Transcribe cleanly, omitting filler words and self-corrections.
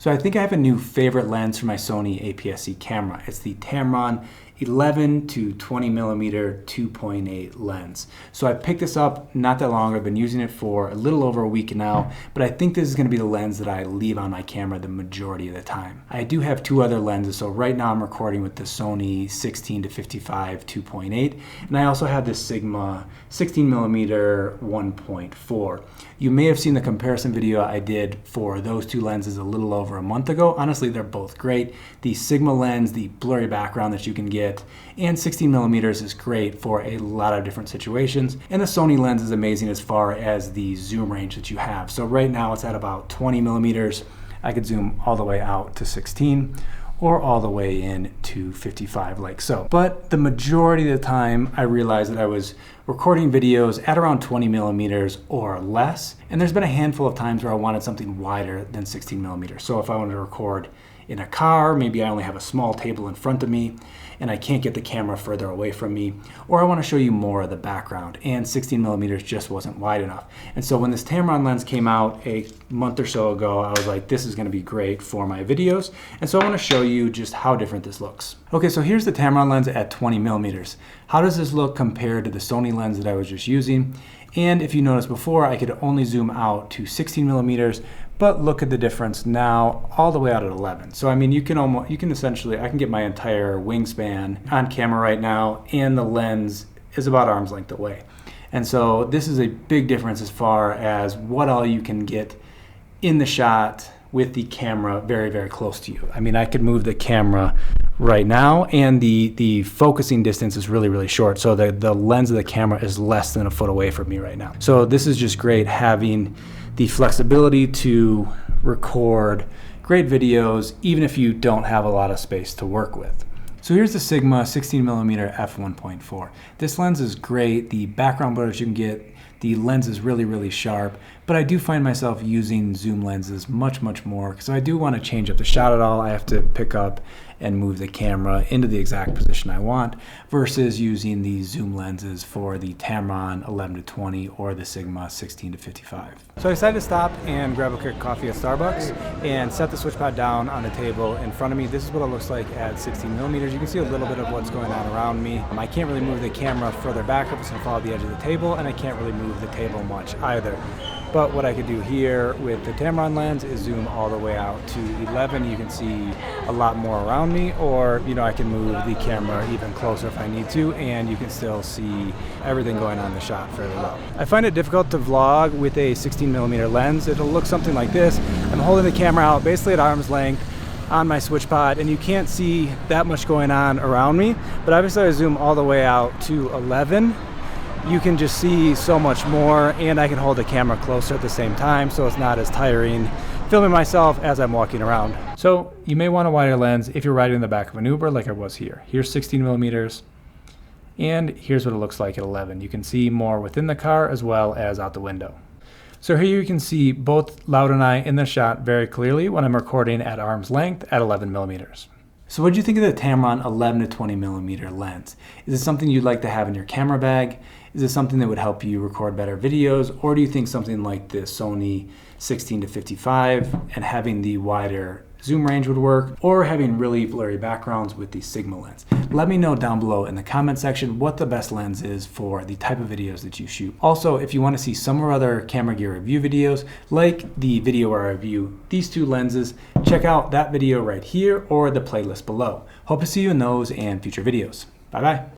So I think I have a new favorite lens for my Sony APS-C camera. It's the Tamron 11-20mm f2.8 lens. So I picked this up not that long. I've been using it for a little over a week now, but I think this is going to be the lens that I leave on my camera the majority of the time. I do have two other lenses, so right now I'm recording with the Sony 16-55 f2.8, and I also have this Sigma 16mm 1.4. You may have seen the comparison video I did for those two lenses a little over a month ago. Honestly, they're both great. The Sigma lens, the blurry background that you can get, and 16mm is great for a lot of different situations. And the Sony lens is amazing as far as the zoom range that you have. So right now it's at about 20mm. I could zoom all the way out to 16 or all the way in to 55 like so. But the majority of the time I realized that I was recording videos at around 20mm or less. And there's been a handful of times where I wanted something wider than 16mm. So if I wanted to record in a car, maybe I only have a small table in front of me and I can't get the camera further away from me, or I want to show you more of the background, and 16mm just wasn't wide enough. And so when this Tamron lens came out a month or so ago, I was like, this is going to be great for my videos. And so I want to show you just how different this looks. Okay, so here's the Tamron lens at 20mm. How does this look compared to the Sony lens that I was just using? And if you noticed before, I could only zoom out to 16mm, but look at the difference now all the way out at 11. So I mean, you can essentially, I can get my entire wingspan on camera right now, and the lens is about arm's length away. And so this is a big difference as far as what all you can get in the shot with the camera very, very close to you. I mean, I could move the camera right now, and the focusing distance is really, really short. So the lens of the camera is less than a foot away from me right now. So this is just great, having the flexibility to record great videos, even if you don't have a lot of space to work with. So here's the Sigma 16mm f1.4. This lens is great. The background blur that you can get, the lens is really, really sharp, but I do find myself using zoom lenses much, much more because I do want to change up the shot at all. I have to pick up and move the camera into the exact position I want versus using the zoom lenses for the Tamron 11-20 or the Sigma 16-55. So I decided to stop and grab a quick coffee at Starbucks and set the switch pad down on the table in front of me. This is what it looks like at 16mm. You can see a little bit of what's going on around me. I can't really move the camera further back if it's going to follow the edge of the table, and I can't really move the table much either. But what I could do here with the Tamron lens is zoom all the way out to 11. You can see a lot more around me, or I can move the camera even closer if I need to, and you can still see everything going on in the shot fairly well. I find it difficult to vlog with a 16mm lens. It'll look something like this. I'm holding the camera out basically at arm's length on my switch pod, and you can't see that much going on around me. But obviously I zoom all the way out to 11. You can just see so much more, and I can hold the camera closer at the same time, so it's not as tiring filming myself as I'm walking around. So you may want a wider lens if you're riding in the back of an Uber like I was here. Here's 16mm, and here's what it looks like at 11. You can see more within the car as well as out the window. So here you can see both Loud and I in the shot very clearly when I'm recording at arm's length at 11mm. So what do you think of the Tamron 11-20mm lens? Is it something you'd like to have in your camera bag? Is it something that would help you record better videos? Or do you think something like the Sony 16-55 and having the wider zoom range would work, or having really blurry backgrounds with the Sigma lens? Let me know down below in the comment section what the best lens is for the type of videos that you shoot. Also, if you want to see some of our other camera gear review videos, like the video where I review these two lenses, check out that video right here or the playlist below. Hope to see you in those and future videos. Bye bye.